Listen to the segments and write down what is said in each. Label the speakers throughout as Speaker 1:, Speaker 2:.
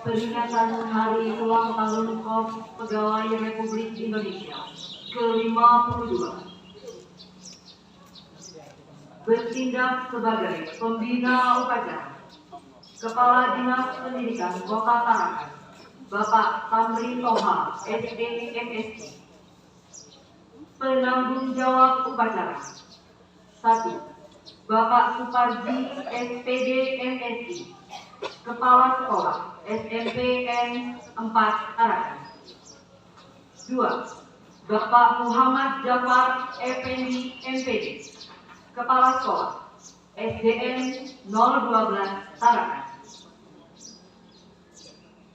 Speaker 1: peringatan Hari Ulang Tahun Korps Pegawai Republik Indonesia ke-52. Bertindak sebagai pembina upacara, Kepala Dinas Pendidikan Kota Tarakan, Bapak Tamrin Toha, SD MSc. Penanggung jawab upacara 1. Bapak Suparji, SPD MSc, Kepala Sekolah SMPN 4 Tarakan. 2. Bapak Muhammad Jafar Effendi MPD, Kepala Sekolah SDN 012 Tarakan.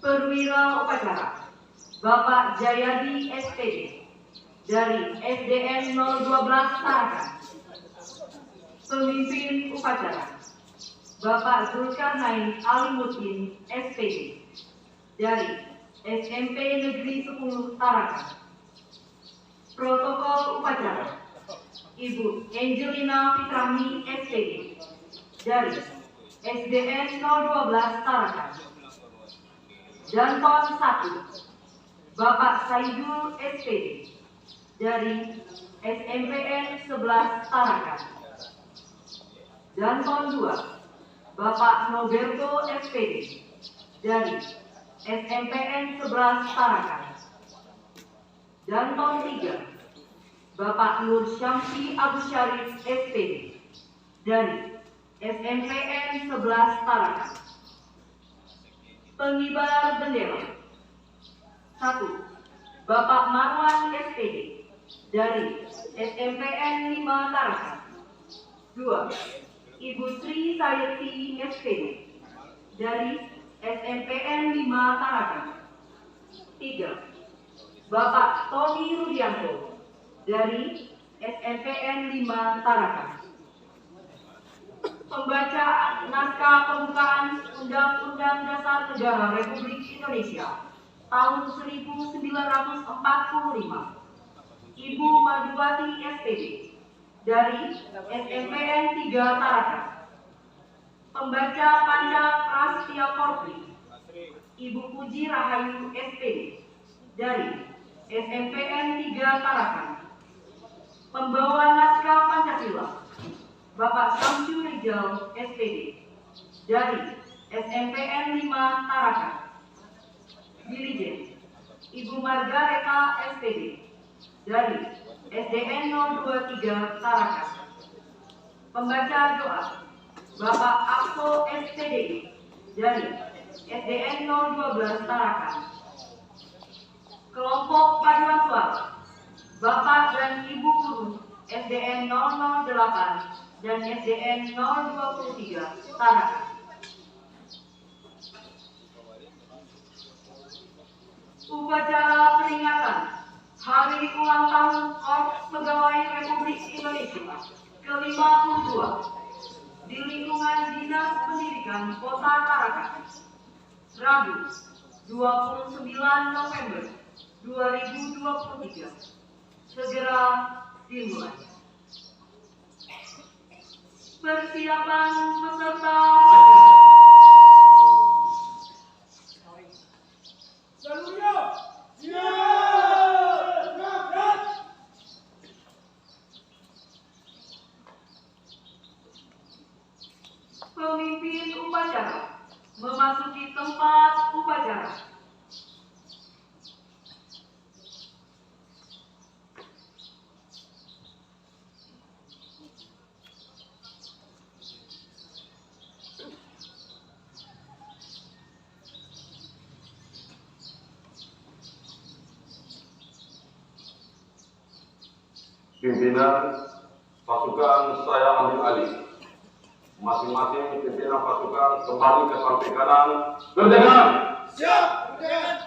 Speaker 1: Perwira Upacara Bapak Jayadi SPD dari SDN 012 Tarakan. Pemimpin upacara Bapak Zulkarnain Alimuddin SPD dari SMP Negeri 10 Tarakan. Protokol upacara Ibu Angelina Fitrami SPD dari SDN 012 Tarakan. Danton 1 Bapak Saidul SPD dari SMPN 11 Tarakan. Danton 2 Bapak Noberto SPD dari SMPN 11 Tarakan. Danton 3 Bapak Nur Syamsi Abu Syarif SPD dari SMPN 11 Tarakan. Pengibar bendera 1. Bapak Marwan SPD dari SMPN 5 Tarakan. 2. Ibu Sri Sayeti SPD dari SMPN 5 Tarakan. 3. Bapak Tony Rudianto dari SMPN 5 Tarakan. Pembacaan naskah pembukaan Undang-Undang Dasar Negara Republik Indonesia tahun 1945. Ibu Madhuwati SPD dari SMPN 3 Tarakan. Pembaca Panda Prastya Korpri Ibu Puji Rahayu SPD dari SMPN 3 Tarakan. Pembawa naskah Pancasila Bapak Samsu Rijal SPD dari SMPN 5 Tarakan. Dirijen Ibu Margareta SPD dari SDN 023 Tarakan. Pembaca doa Bapak Akso SPD dari SDN 012 Tarakan. Kelompok paduan suara Bapak dan Ibu Guru SDN 008 dan SDN 023 Tarakan. Upacara peringatan Hari Ulang Tahun Korps Pegawai Republik Indonesia ke-52 di lingkungan Dinas Pendidikan Kota Tarakan, Rabu 29 November 2023. Segera dimulai. Persiapan peserta upacara.
Speaker 2: Seluruhnya,
Speaker 1: Pemimpin upacara memasuki tempat upacara.
Speaker 3: Pimpinan pasukan saya ambil alih. Masing-masing pimpinan pasukan kembali ke samping kanan. Berjaga!
Speaker 2: siap, berjalan.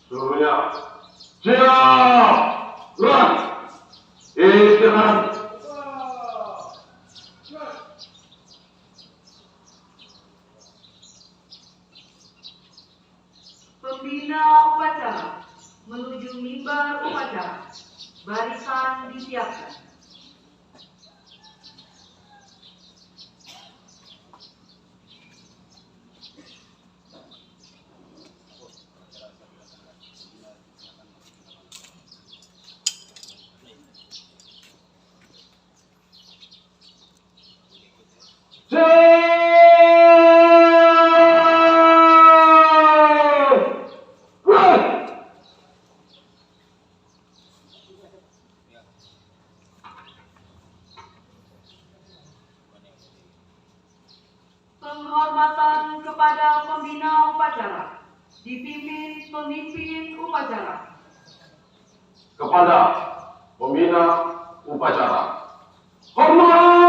Speaker 3: Seluruhnya siap! Gerak! Istirahat!
Speaker 1: Pembina upacara menuju mimbar upacara. Barisan disiapkan. Penghormatan kepada pembina upacara dipimpin pemimpin upacara.
Speaker 3: Kepada pembina upacara, hormat!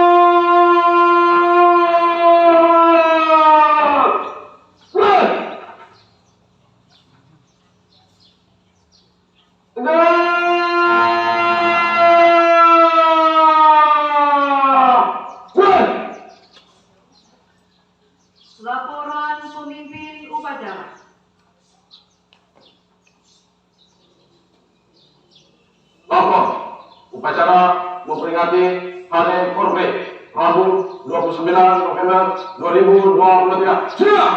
Speaker 1: Laporan pemimpin upacara.
Speaker 3: Bahwa upacara memperingati Hari Korbe Rabu 29 November 2023. Siap!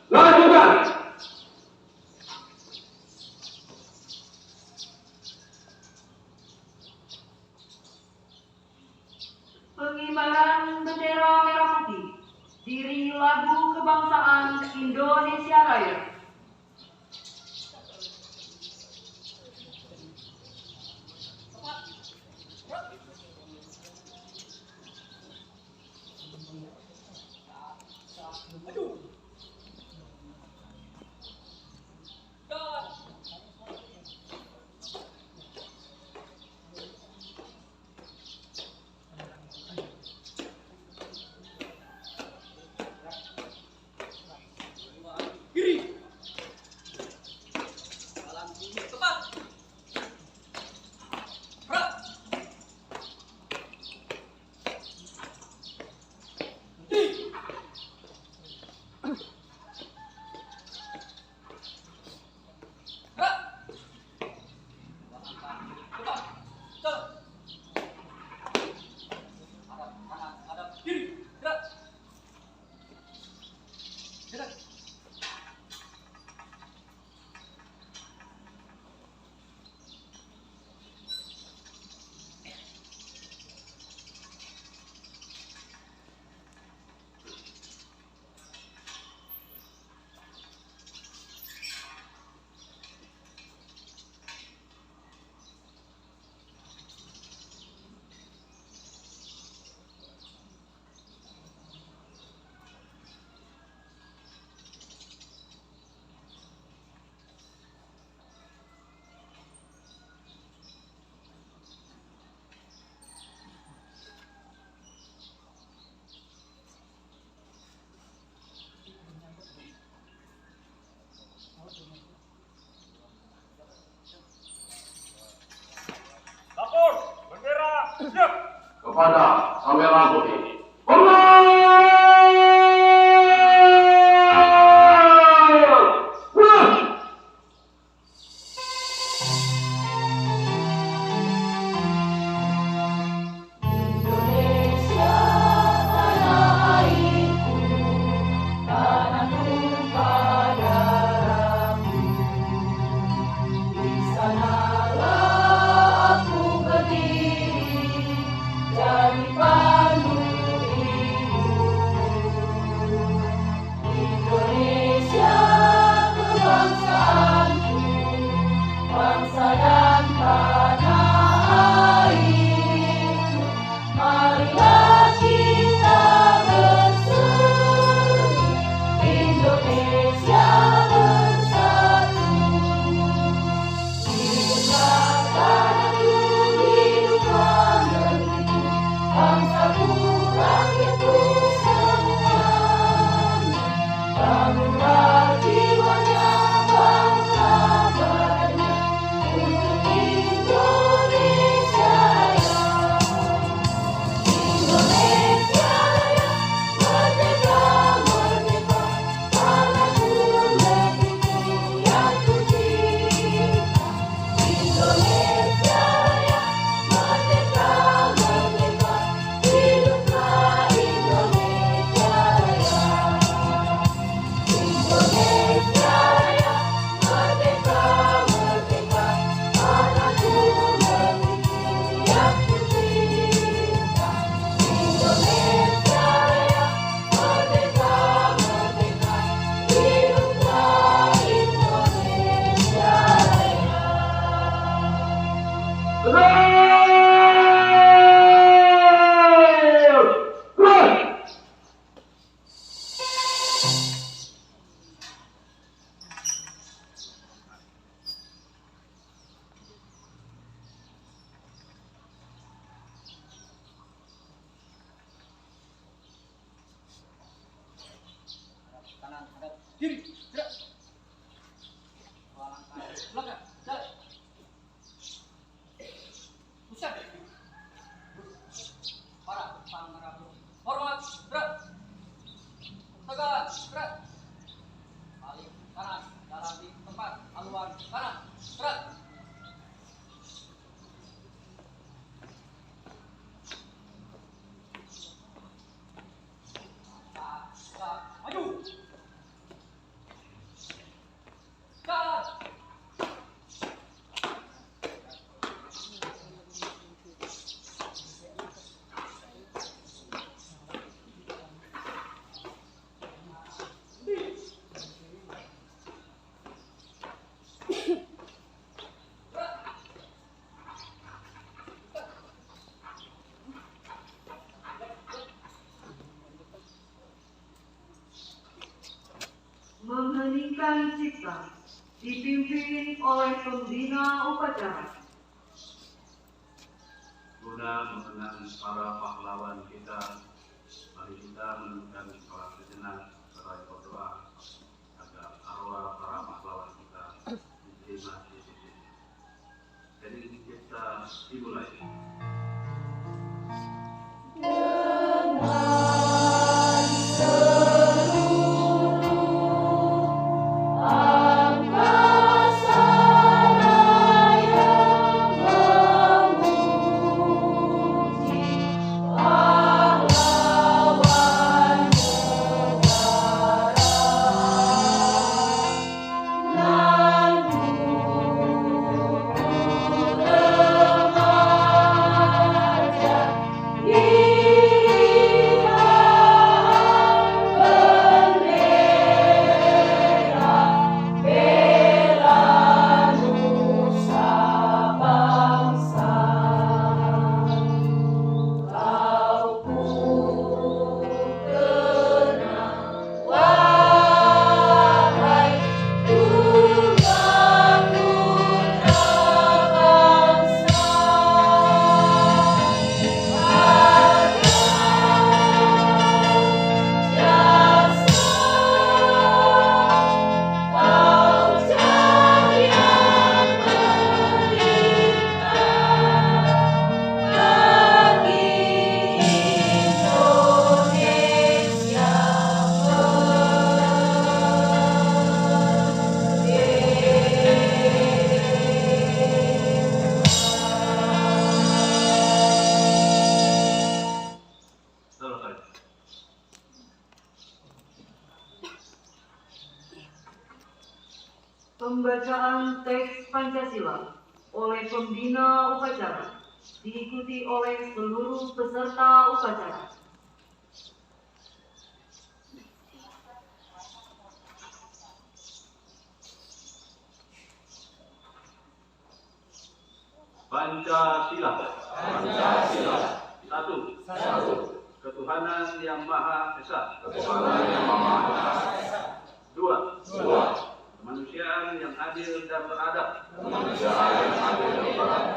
Speaker 3: Lanjutkan!
Speaker 1: Pengibaran bendera merah putih. Diiringi lagu kebangsaan Indonesia Raya.
Speaker 3: Kepada kamera putih, hormat!
Speaker 4: Indonesia tanah airku, tanah tumpah darahku. Di sanalah aku berdiri, jadi pandu
Speaker 1: oleh pembina upacara.
Speaker 5: Guna mengenang para pahlawan kita, mari kita menunjukkan sholat sejenak serta berdoa agar arwah para pahlawan kita diterima di sisi. Jadi kita dimulai.
Speaker 4: Dengan seluruh angkasa raya memuji pahlawan negara nan gugur remaja giliran bendera bela nusa bangsa. Kau ku kenang wahai Tunggal Putra bangsa, agar jasa kau jaya berikan bagi Indonesia
Speaker 5: Selesai.
Speaker 1: Pembacaan teks Pancasila oleh pembina upacara diikuti oleh seluruh peserta upacara.
Speaker 5: Pancasila.
Speaker 3: Pancasila.
Speaker 5: Satu. Ketuhanan yang Maha Esa.
Speaker 3: Ketuhanan yang Maha Esa.
Speaker 5: Dua.
Speaker 3: Dua.
Speaker 5: Kemanusiaan yang adil dan beradab.
Speaker 3: Kemanusiaan yang adil dan beradab.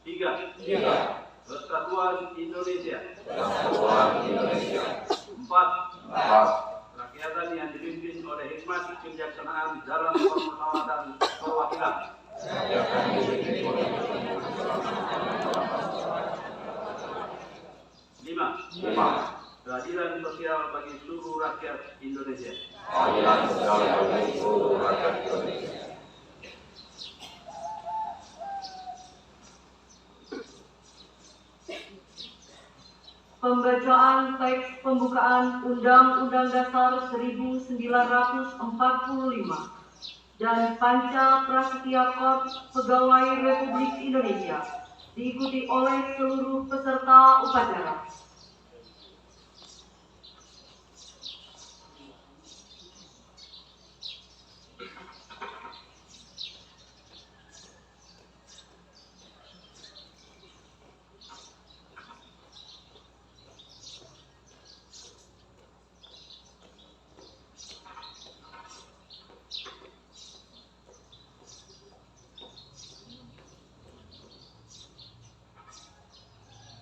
Speaker 5: Tiga.
Speaker 3: Tiga.
Speaker 5: Persatuan Indonesia.
Speaker 3: Persatuan Indonesia.
Speaker 5: Empat.
Speaker 3: Empat.
Speaker 5: Rakyatan yang dipimpin oleh hikmat kebijaksanaan dalam permusyawaratan perwakilan.
Speaker 3: Rakyat yang dipimpin oleh
Speaker 5: Lima.
Speaker 3: Lima.
Speaker 5: Keadilan sosial bagi seluruh rakyat Indonesia.
Speaker 3: Keadilan sosial bagi seluruh rakyat Indonesia.
Speaker 1: Pembacaan teks pembukaan Undang-Undang Dasar 1945 dan Panca Prasetya Korps Pegawai Republik Indonesia diikuti oleh seluruh peserta upacara.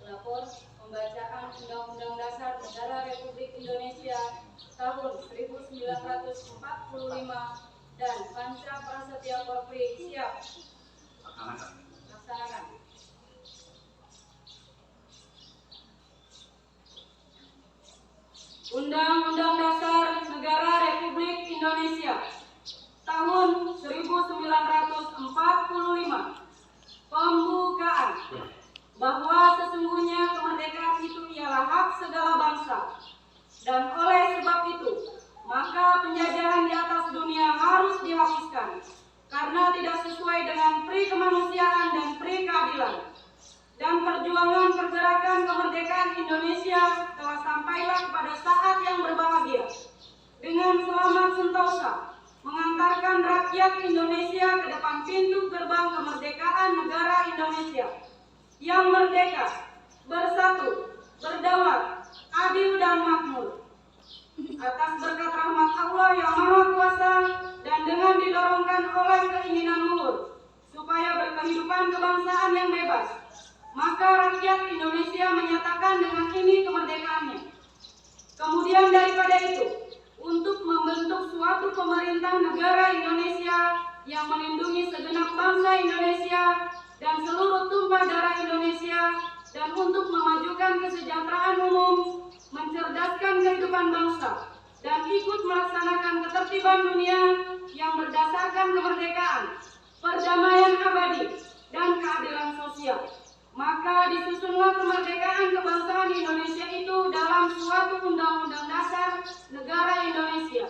Speaker 6: Lapor pembacaan Undang-Undang Dasar Negara Republik Indonesia tahun 1945 dan Panca Prasetya Korps siap. Laksanakan. Undang-Undang Dasar Negara Republik Indonesia tahun 1945. Pembukaan. Bahwa sesungguhnya kemerdekaan itu ialah hak segala bangsa, dan oleh sebab itu maka penjajahan di atas dunia harus dihapuskan karena tidak sesuai dengan pri kemanusiaan dan pri keadilan. Dan perjuangan pergerakan kemerdekaan Indonesia telah sampailah pada saat yang berbahagia dengan selamat sentosa mengantarkan rakyat Indonesia ke depan pintu gerbang kemerdekaan negara Indonesia yang merdeka, bersatu, berdaulat, adil dan makmur. Atas berkat rahmat Allah yang Maha Kuasa dan dengan didorongkan oleh keinginan luhur supaya berkehidupan kebangsaan yang bebas, maka rakyat Indonesia menyatakan dengan ini kemerdekaannya. Kemudian daripada itu, untuk membentuk suatu pemerintah negara Indonesia yang melindungi segenap bangsa Indonesia dan seluruh tumpah darah Indonesia, dan untuk memajukan kesejahteraan umum, mencerdaskan kehidupan bangsa, dan ikut melaksanakan ketertiban dunia yang berdasarkan kemerdekaan, perdamaian abadi, dan keadilan sosial. Maka disusunlah kemerdekaan kebangsaan Indonesia itu dalam suatu undang-undang dasar negara Indonesia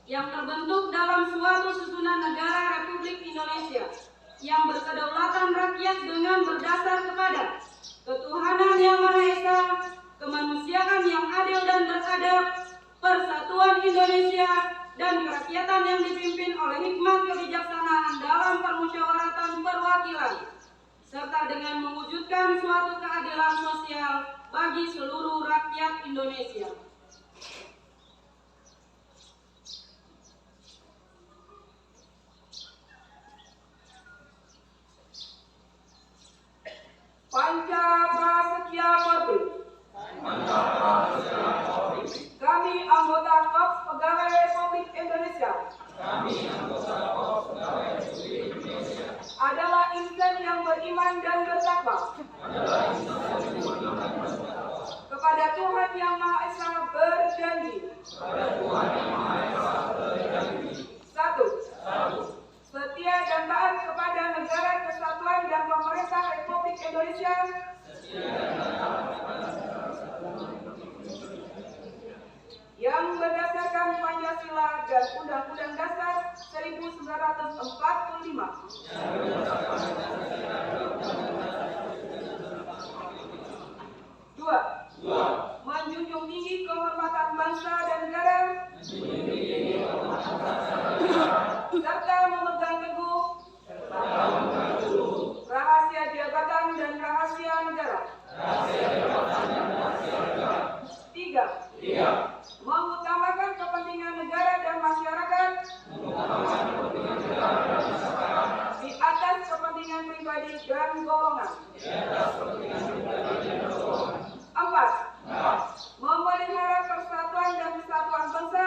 Speaker 6: yang terbentuk dalam suatu susunan negara Republik Indonesia yang berkedaulatan rakyat dengan berdasar kepada ketuhanan yang Maha Esa, kemanusiaan yang adil dan beradab, persatuan Indonesia, dan kerakyatan yang dipimpin oleh hikmat kebijaksanaan dalam permusyawaratan perwakilan, serta dengan mewujudkan suatu keadilan sosial bagi seluruh rakyat Indonesia.
Speaker 1: Panca Prasetya Korpi. Kami anggota Korps Pegawai Republik Indonesia. Adalah insan yang beriman dan bertakwa. Kepada Tuhan Yang Maha Esa berjanji. 1. Setia dan taat kepada negara kesatuan dan pemerintah Republik Indonesia. Yang berdasarkan Pancasila dan Undang-Undang Dasar 1945. 2. Menjunjung tinggi kehormatan bangsa dan negara. Serta memegang teguh rahasia jabatan dan rahasia negara. 3. Mengutamakan kepentingan negara dan masyarakat di atas kepentingan pribadi dan golongan. 4. Memelihara persatuan dan kesatuan bangsa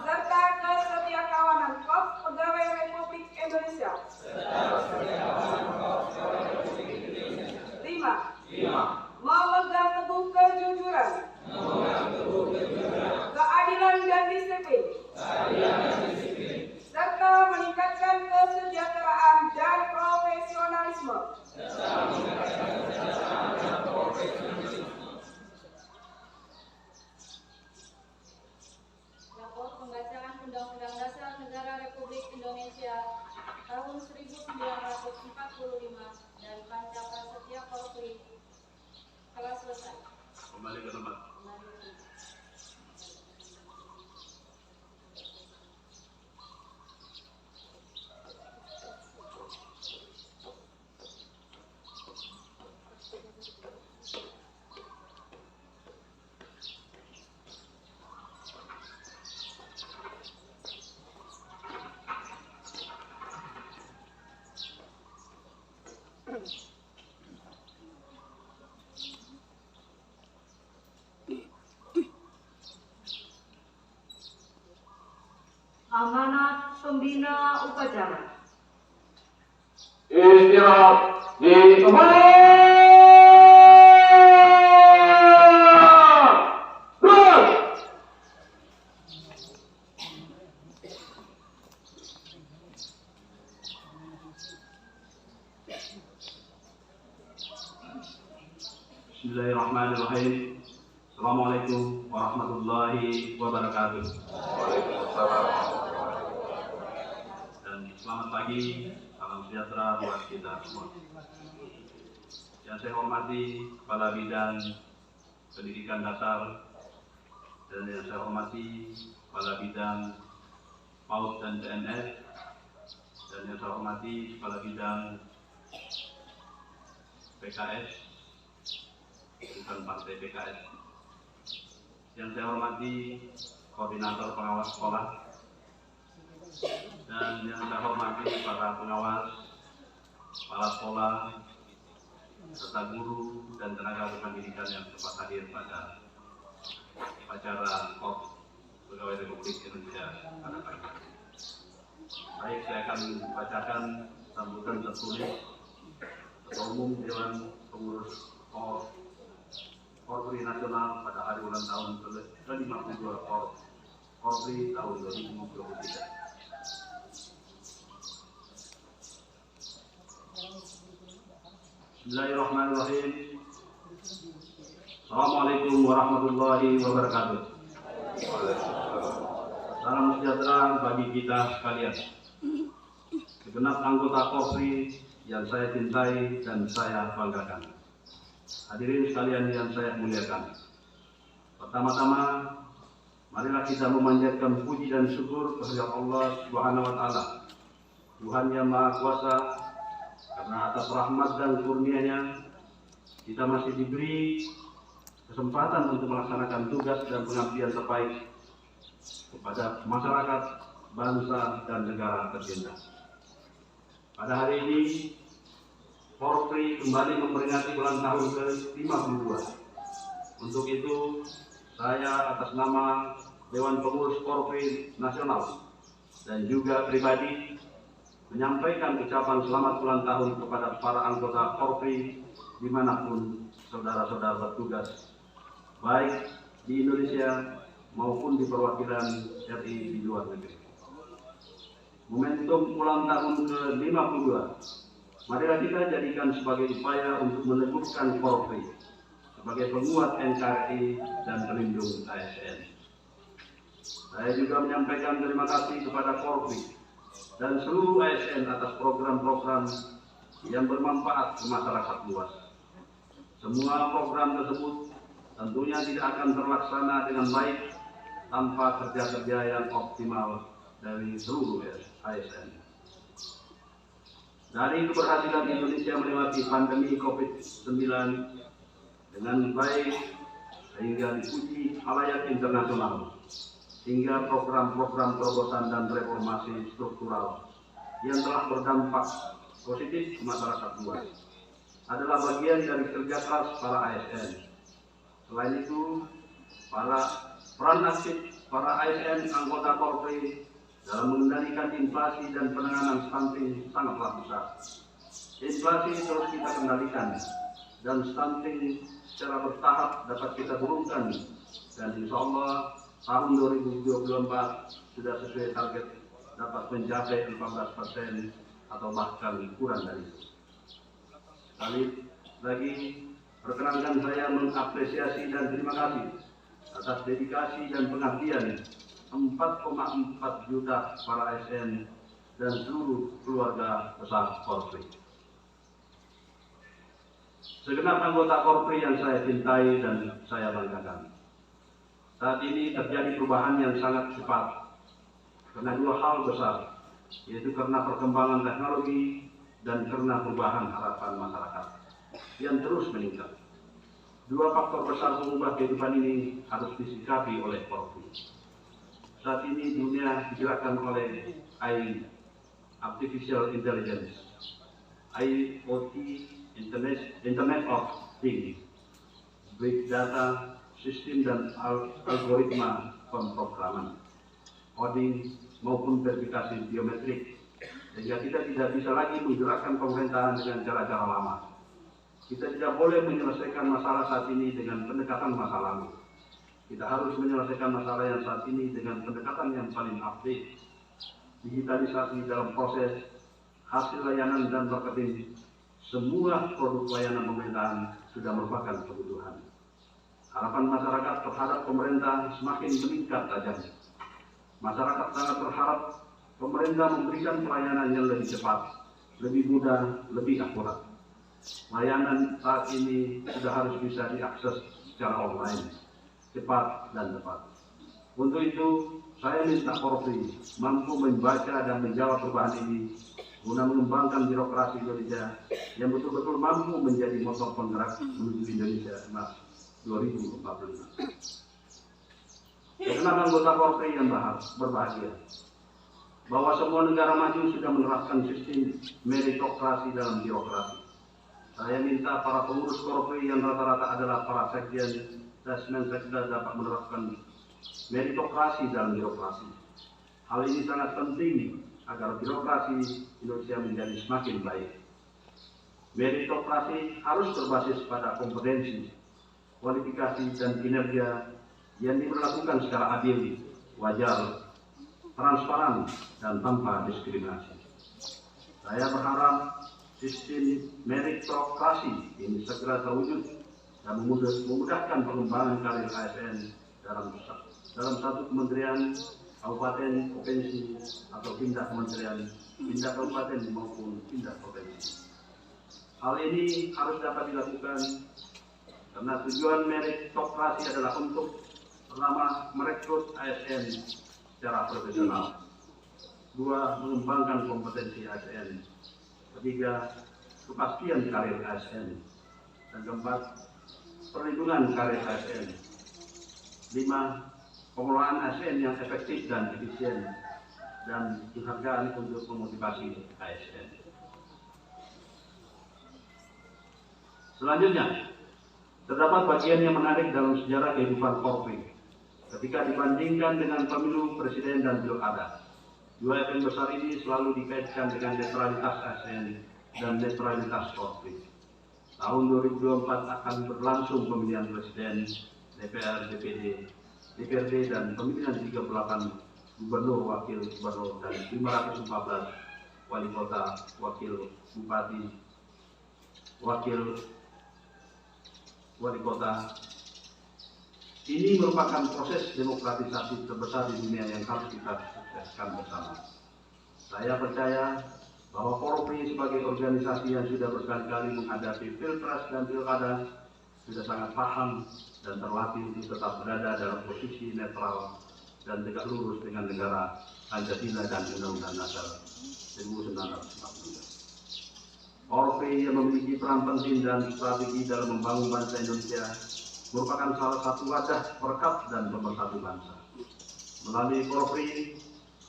Speaker 1: serta kesetiakawanan Korps Pegawai Republik Indonesia. 5. Memegang teguh kejujuran, keadilan dan disiplin, serta meningkatkan kesejahteraan dan profesionalisme.
Speaker 6: Lapor pembacaan Undang-Undang Dasar Negara Republik Indonesia tahun 1945 dan Panca Prasetya Korpi telah selesai.
Speaker 5: Kembali ke tempat.
Speaker 1: Amanat Pembina Upacara.
Speaker 3: Istirahat di tempat.
Speaker 5: Bismillahirrahmanirrahim. Assalamualaikum warahmatullahi wabarakatuh.
Speaker 3: Waalaikumsalam.
Speaker 5: Dan selamat pagi, salam sejahtera buat kita semua. Yang saya hormati Kepala Bidang Pendidikan Dasar, dan yang saya hormati Kepala Bidang PAUD dan PNS, dan yang saya hormati Kepala Bidang PKS, bukan Partai PKS. Yang saya hormati Koordinator Pengawas Sekolah, dan yang saya hormati para pengawas, kepala sekolah, serta guru dan tenaga pendidikan yang sempat hadir pada acara KOP Pegawai Republik Indonesia pada pagi ini. Baik, saya akan bacakan sambutan tertulis Ketua Umum Dewan Pengurus Korpri Nasional pada hari ulang tahun ke-52 Korpri tahun 2023. Bismillahirrahmanirrahim. Assalamualaikum warahmatullahi wabarakatuh. Salam sejahtera bagi kita sekalian. Segenap anggota Korpri yang saya cintai dan saya banggakan. Hadirin sekalian yang saya muliakan. Pertama-tama, marilah kita memanjatkan puji dan syukur kepada Allah Subhanahu wa Ta'ala, Tuhan yang Maha Kuasa, karena atas rahmat dan kurnia-Nya kita masih diberi kesempatan untuk melaksanakan tugas dan pengabdian terbaik kepada masyarakat, bangsa, dan negara tercinta. Pada hari ini, Korpri kembali memperingati ulang tahun ke-52. Untuk itu, saya atas nama Dewan Pengurus Korpri Nasional dan juga pribadi menyampaikan ucapan selamat ulang tahun kepada para anggota Korpri dimanapun saudara-saudara bertugas, baik di Indonesia maupun di perwakilan RI di luar negeri. Momentum ulang tahun ke-52, marilah kita jadikan sebagai upaya untuk meneguhkan Korpri sebagai penguat NKRI dan pelindung ASN. Saya juga menyampaikan terima kasih kepada Korpri dan seluruh ASN atas program-program yang bermanfaat ke masyarakat luas. Semua program tersebut tentunya tidak akan terlaksana dengan baik tanpa kerja-kerja yang optimal dari seluruh ASN. Dari keberhasilan Indonesia melewati pandemi COVID-19 dengan baik sehingga dipuji khalayak internasional, hingga program-program terobosan dan reformasi struktural yang telah berdampak positif ke masyarakat luas adalah bagian dari kerja keras para ASN. Selain itu, peran aktif para ASN anggota Korpri dalam mengendalikan inflasi dan penanganan stunting sangatlah besar. Inflasi terus kita kendalikan dan stunting secara bertahap dapat kita turunkan, dan insya Allah tahun 2024 sudah sesuai target dapat mencapai 14% atau bahkan kurang dari itu. Sekali lagi, perkenankan saya mengapresiasi dan terima kasih atas dedikasi dan pengabdian 4,4 juta para ASN dan seluruh keluarga besar Korpri. Segenap anggota Korpri yang saya cintai dan saya banggakan, saat ini terjadi perubahan yang sangat cepat karena dua hal besar, yaitu karena perkembangan teknologi dan karena perubahan harapan masyarakat yang terus meningkat. Dua faktor besar pengubah kehidupan ini harus disikapi oleh Korpri. Saat ini dunia digerakkan oleh AI, Artificial Intelligence, IoT, Internet of Things, Big Data, sistem dan algoritma pemrograman, coding maupun verifikasi biometrik, sehingga kita tidak bisa lagi menggerakkan pemerintahan dengan cara-cara lama. Kita tidak boleh menyelesaikan masalah saat ini dengan pendekatan masa lalu. Kita harus menyelesaikan masalah yang saat ini dengan pendekatan yang paling update. Digitalisasi dalam proses hasil layanan dan marketing, semua produk layanan pemerintahan sudah merupakan kebutuhan. Harapan masyarakat terhadap pemerintah semakin meningkat tajam. Masyarakat sangat berharap pemerintah memberikan pelayanan yang lebih cepat, lebih mudah, lebih akurat. Layanan saat ini sudah harus bisa diakses secara online, cepat dan tepat. Untuk itu, saya minta Korpri mampu membaca dan menjawab perubahan ini guna mengembangkan birokrasi Indonesia yang betul-betul mampu menjadi motor penggerak menuju Indonesia Emas 2045. Segenap anggota Korpri yang berbahagia bahwa semua negara maju sudah menerapkan sistem meritokrasi dalam birokrasi. Saya minta para pengurus Korpri yang rata-rata adalah para sekjen dan mensekda dapat menerapkan meritokrasi dalam birokrasi. Hal ini sangat penting agar birokrasi Indonesia menjadi semakin baik. Meritokrasi harus berbasis pada kompetensi, kualifikasi, dan kinerja yang diberlakukan secara adil, wajar, transparan, dan tanpa diskriminasi. Saya berharap sistem meritokrasi ini segera terwujud dan memudahkan pengembangan karir ASN dalam satu kementerian, kabupaten, provinsi, atau pindah kementerian, pindah kabupaten maupun pindah provinsi. Hal ini harus dapat dilakukan karena tujuan meritokrasi adalah untuk pertama, merekrut ASN secara profesional. Dua, mengembangkan kompetensi ASN. Ketiga, kepastian karir ASN. Dan keempat, perlindungan karir ASN. Lima, pengelolaan ASN yang efektif dan efisien, dan penghargaan untuk memotivasi ASN. Selanjutnya, terdapat bagian yang menarik dalam sejarah kehidupan Korpri ketika dibandingkan dengan pemilu presiden dan pilkada. Dua event besar ini selalu dikaitkan dengan netralitas ASN dan netralitas Korpri. Tahun 2024 akan berlangsung pemilihan presiden, DPR, DPRD, dan pemilihan 38 gubernur, wakil gubernur, dan 514 wali kota, wakil bupati, wakil wali kota. Ini merupakan proses demokratisasi terbesar di dunia yang harus kita sukseskan bersama. Saya percaya bahwa Korpri sebagai organisasi yang sudah berkali-kali menghadapi pilpres dan pilkada sudah sangat paham dan terlatih untuk tetap berada dalam posisi netral dan tegak lurus dengan negara, Pancasila, dan Undang-Undang Dasar 1945. Korpri yang memiliki peran penting dan strategi dalam membangun bangsa Indonesia merupakan salah satu wadah perekat dan pemersatu bangsa. Melalui Korpri,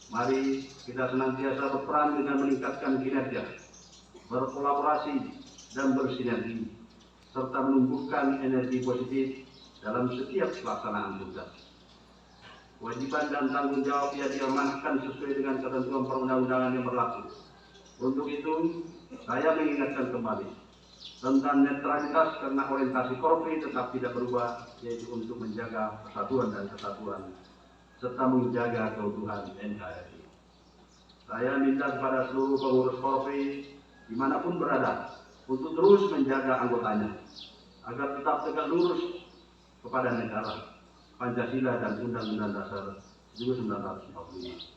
Speaker 5: mari kita senantiasa berperan dengan meningkatkan kinerja, berkolaborasi, dan bersinergi, serta menumbuhkan energi positif dalam setiap pelaksanaan tugas. Kewajiban dan tanggung jawab yang diamanahkan sesuai dengan ketentuan perundang-undangan yang berlaku. Untuk itu, saya mengingatkan kembali tentang netralitas karena orientasi Korpri tetap tidak berubah, yaitu untuk menjaga persatuan dan kesatuan serta menjaga keutuhan NKRI. Saya minta kepada seluruh pengurus Korpri dimanapun berada untuk terus menjaga anggotanya agar tetap tegak lurus kepada negara, Pancasila, dan Undang-Undang Dasar 1945.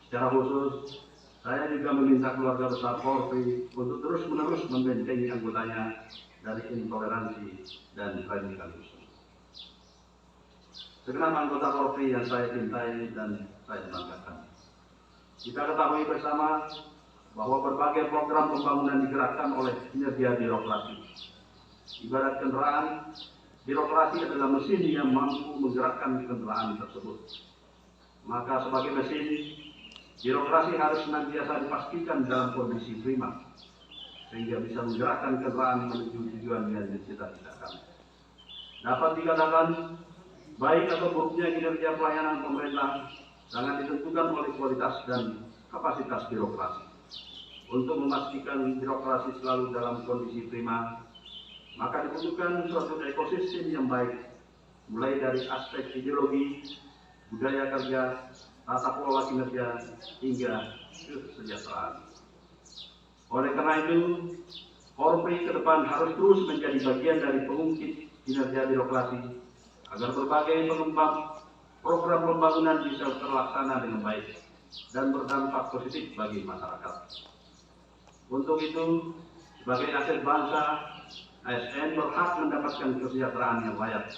Speaker 5: Secara khusus, saya juga meminta keluarga besar Korpri untuk terus-menerus membentengi anggotanya dari intoleransi dan radikalisme. Segenap anggota Korpri yang saya cintai dan saya banggakan, kita ketahui bersama bahwa berbagai program pembangunan digerakkan oleh kinerja birokrasi. Ibarat kendaraan, birokrasi adalah mesin yang mampu menggerakkan kendaraan tersebut. Maka sebagai mesin, birokrasi harus senantiasa dipastikan dalam kondisi prima, sehingga bisa menggerakkan kendaraan menuju tujuan yang dicita-citakan. Dapat dikatakan, baik atau buruknya kinerja pelayanan pemerintah sangat ditentukan oleh kualitas dan kapasitas birokrasi. Untuk memastikan birokrasi selalu dalam kondisi prima, maka dibutuhkan suatu ekosistem yang baik, mulai dari aspek ideologi, budaya kerja, tata kelola kinerja, hingga kesejahteraan. Oleh karena itu, Korpri ke depan harus terus menjadi bagian dari pengungkit kinerja birokrasi agar berbagai program pembangunan bisa terlaksana dengan baik dan berdampak positif bagi masyarakat. Untuk itu, sebagai aset bangsa, ASN berhak mendapatkan kesejahteraan yang layak.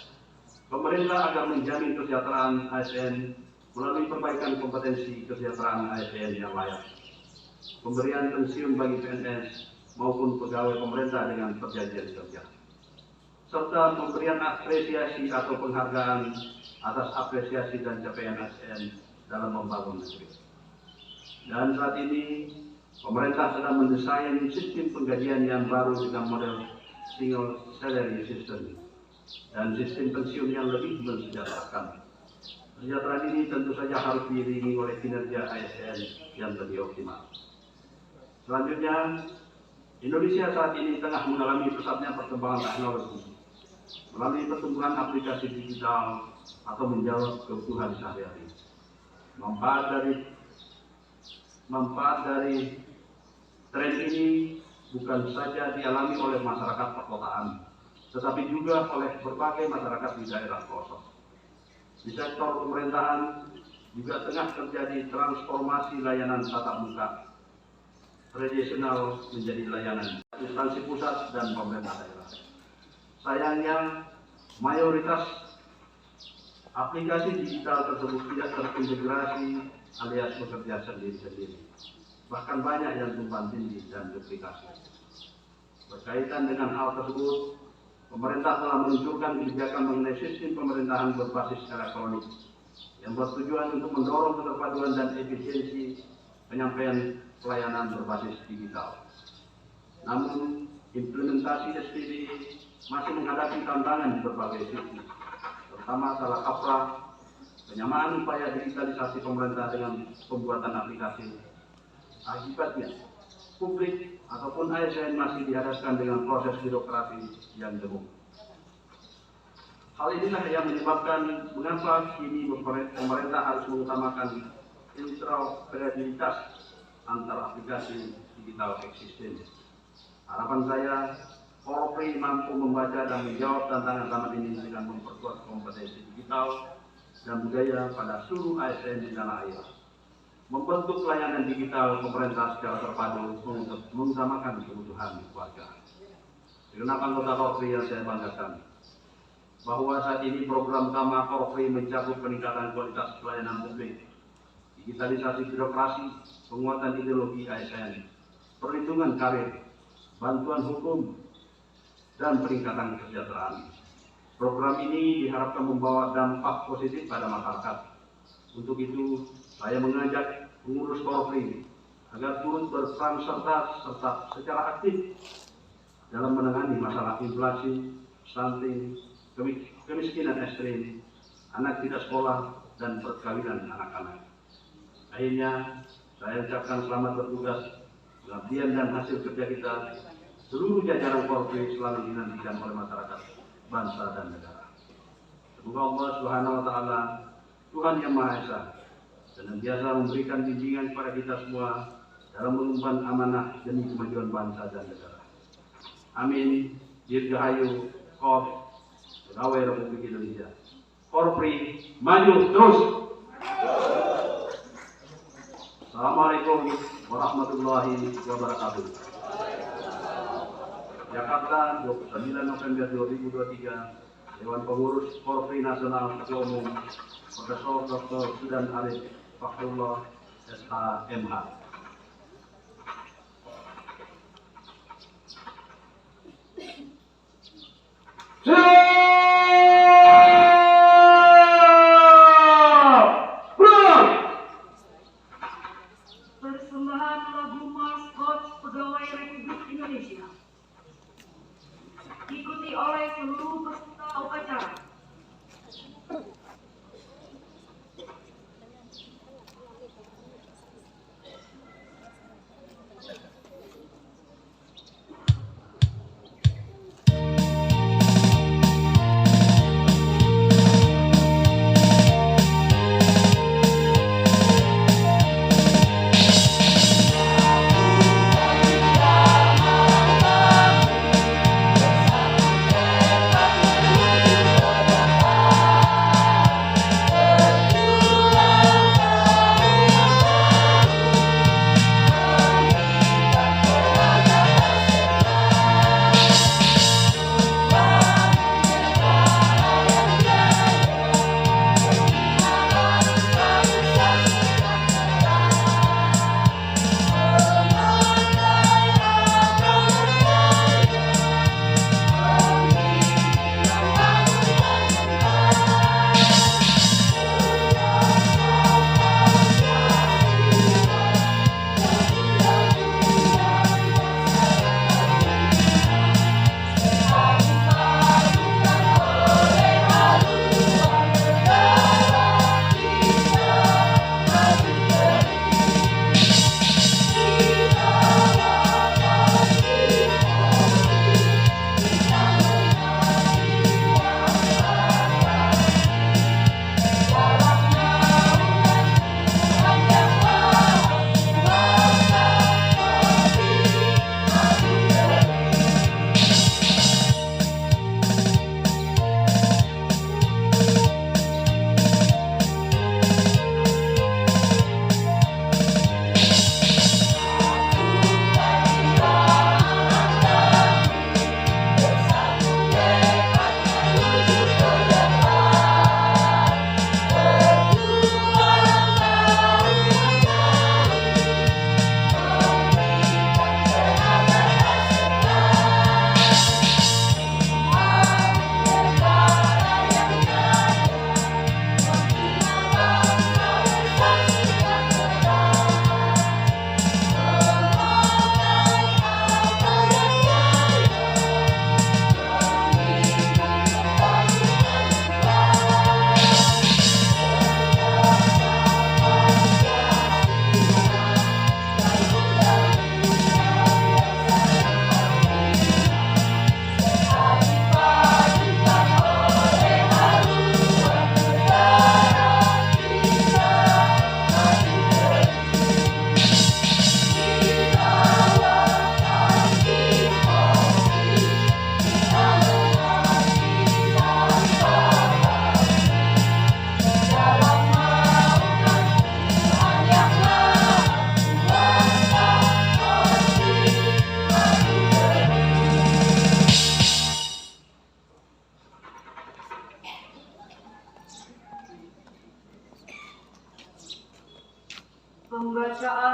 Speaker 5: Pemerintah agar menjamin kesejahteraan ASN melalui perbaikan kompetensi kesejahteraan ASN yang layak. pemberian pensiun bagi PNS maupun pegawai pemerintah dengan perjanjian kerja, serta pemberian apresiasi atau penghargaan atas apresiasi dan capaian ASN dalam membangun negeri. Dan saat ini, pemerintah sedang mendesain sistem penggajian yang baru dengan model single salary system dan sistem pensiun yang lebih mensejahterakan. Kesejahteraan ini tentu saja harus diiringi oleh kinerja ASN yang lebih optimal. Selanjutnya, Indonesia saat ini tengah mengalami pesatnya perkembangan teknologi melalui pertumbuhan aplikasi digital atau menjawab kebutuhan sehari-hari. Manfaat dari tren ini bukan saja dialami oleh masyarakat perkotaan, tetapi juga oleh berbagai masyarakat di daerah pelosok. Di sektor pemerintahan juga tengah terjadi transformasi layanan tatap muka tradisional menjadi layanan instansi pusat dan pemerintah daerah. Sayangnya, mayoritas aplikasi digital tersebut tidak terintegrasi alias bekerja sendiri-sendiri. Bahkan banyak yang tumpang tindih dan duplikasi. Berkaitan dengan hal tersebut, pemerintah telah meluncurkan kebijakan mengenai sistem pemerintahan berbasis elektronik yang bertujuan untuk mendorong keterpaduan dan efisiensi penyampaian pelayanan berbasis digital. Namun, implementasi SPD masih menghadapi tantangan di berbagai sisi, terutama salah kaprah, penyamaan upaya digitalisasi pemerintah dengan pembuatan aplikasi. Akibatnya, publik ataupun ASN masih dihadapkan dengan proses birokrasi yang gemuk. Hal inilah yang menyebabkan mengapa kini pemerintah harus mengutamakan interoperabilitas antara aplikasi digital eksisten. Harapan saya, Polri mampu membaca dan menjawab tantangan zaman ini dengan memperkuat kompetensi digital dan budaya pada seluruh ASN di tanah air. Membentuk layanan digital pemerintah secara terpadu untuk mengutamakan kebutuhan warga. Segenap anggota Polri yang saya banggakan, bahwa saat ini program utama Polri mencakup peningkatan kualitas pelayanan publik, digitalisasi birokrasi, penguatan ideologi ASN, perlindungan karir, bantuan hukum, dan peningkatan kesejahteraan. Program ini diharapkan membawa dampak positif pada masyarakat. Untuk itu, saya mengajak pengurus Polri agar turut berperan serta secara aktif dalam menangani masalah inflasi, stunting, kemiskinan ekstrim, anak tidak sekolah, dan perkawinan anak-anak. Akhirnya, saya ucapkan selamat bertugas, pengabdian dan hasil kerja kita, seluruh jajaran Polri selalu dinantikan oleh masyarakat, bangsa dan negara. Semoga Allah Subhanahu wa Ta'ala, Tuhan Yang Maha Esa, senantiasa memberikan bimbingan kepada kita semua dalam mengemban amanah demi kemajuan bangsa dan negara. Amin. Dirgahayu Kof, Pegawai Republik Indonesia. Polri maju terus. Assalamualaikum warahmatullahi wabarakatuh. Jakarta, 29 November 2023. Dewan Pengurus Polri Nasional Ketua Umum Profesor Dr. Sudan Arif Fakhrullah SH.MH.
Speaker 1: Persembahan lagu Maskot Pegawai Republik Indonesia diikuti oleh seluruh peserta upacara.
Speaker 4: Bersama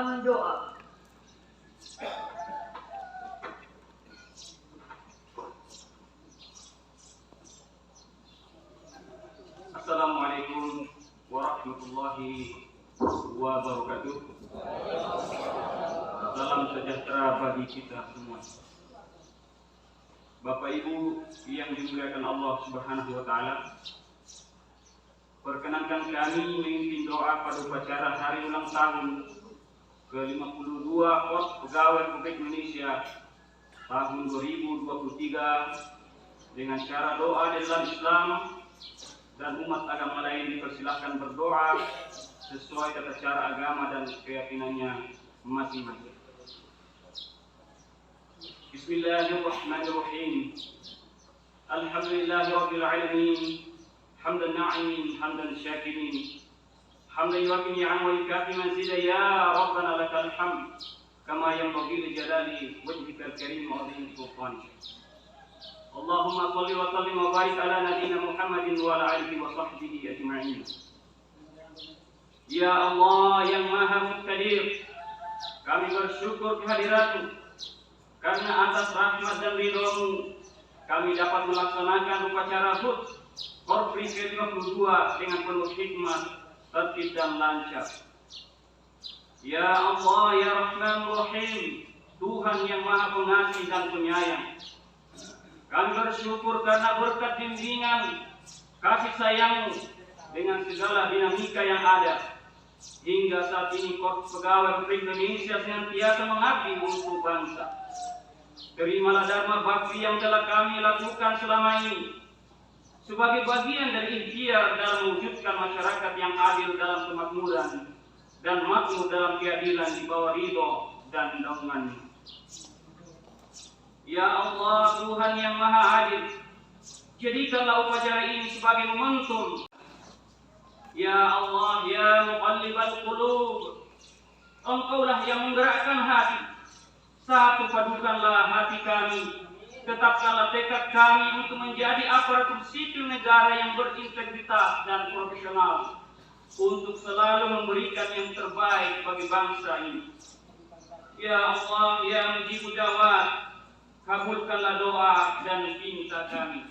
Speaker 1: Mohon doa.
Speaker 5: Assalamualaikum warahmatullahi wabarakatuh. Salam sejahtera bagi kita semua. Bapak Ibu yang dimuliakan Allah Subhanahu wa taala, perkenankan kami memimpin doa pada upacara hari ulang tahun ke-52 Pos Pegawai Republik Indonesia tahun 2023 dengan cara doa dalam Islam, dan umat agama lain dipersilahkan berdoa sesuai tata cara agama dan keyakinannya masing-masing. Bismillahirrahmanirrahim. Alhamdulillahirabbil alamin. Hamdan na'imin, hamdan syakirin. Hamdan yuwafi ni'am wa yukafi mazida ya Rabbana lakal hamd kama yanbaghi li jalali wajhikal karim wa 'azimi sultanik. Allahumma salli wa sallim wa barik ala nabiyyina Muhammadin wa ala alihi wa sahbihi ajma'in. Ya Allah yang Maha Muqtadir, kami bersyukur kehadirat-Mu karena atas rahmat dan ridho-Mu kami dapat melaksanakan upacara HUT Korpri ke-52 dengan penuh hikmah, tertib dan lancar. Ya Allah ya Rahman Rahim, Tuhan yang Maha Pengasih dan Penyayang, kami bersyukur karena berkat bimbingan kasih sayang-Mu dengan segala dinamika yang ada. Hingga saat ini Korps Pegawai Republik Indonesia senantiasa mengabdi untuk bangsa. Terimalah dharma bakti yang telah kami lakukan selama ini sebagai bagian dari ikhtiar dalam mewujudkan masyarakat yang adil dalam kemakmuran dan makmur dalam keadilan di bawah ridho dan naungan-Mu. Ya Allah Tuhan yang Maha Adil, jadikanlah upacara ini sebagai momentum. Ya Allah ya muqallibal qulub, Engkaulah yang menggerakkan hati. Satu padukanlah hati kami, tetapkanlah tekad kami untuk menjadi aparatur sipil negara yang berintegritas dan profesional, untuk selalu memberikan yang terbaik bagi bangsa ini. Ya Allah ya mujibud da'wat, kabulkanlah doa dan cinta kami.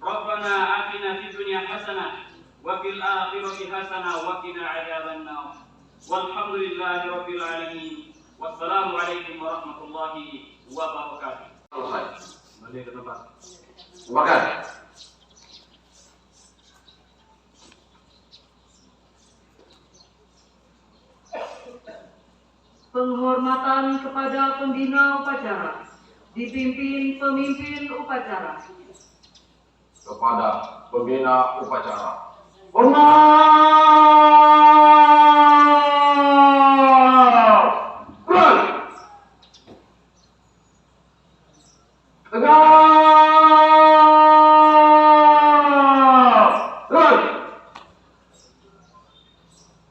Speaker 5: Rabbana atina fid dunya hasanah wa fil akhirati hasanah wa qina adzabannar. Walhamdulillahi rabbil alamin. Wassalamualaikum warahmatullahi wabarakatuh. Balik ke tempat.
Speaker 3: Makan.
Speaker 1: Penghormatan kepada pembina upacara dipimpin pemimpin upacara.
Speaker 3: Kepada pembina upacara.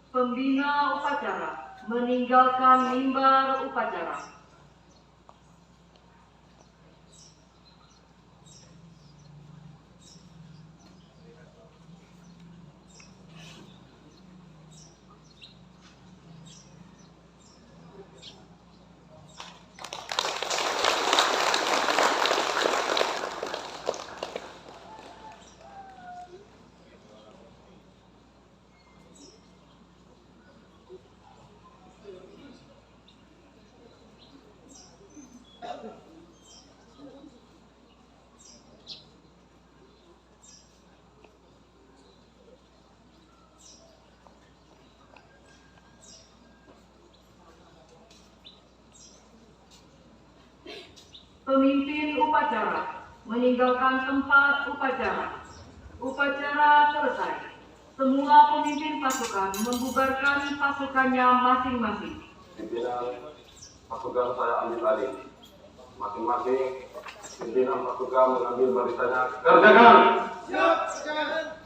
Speaker 1: Pembina upacara meninggalkan mimbar upacara. Pemimpin upacara meninggalkan tempat upacara. Upacara selesai. Semua pemimpin pasukan membubarkan pasukannya masing-masing.
Speaker 3: Pimpinan pasukan saya ambil alih. Masing-masing pimpinan pasukan mengambil barisannya. Kerjakan!
Speaker 2: Siap, kerjakan!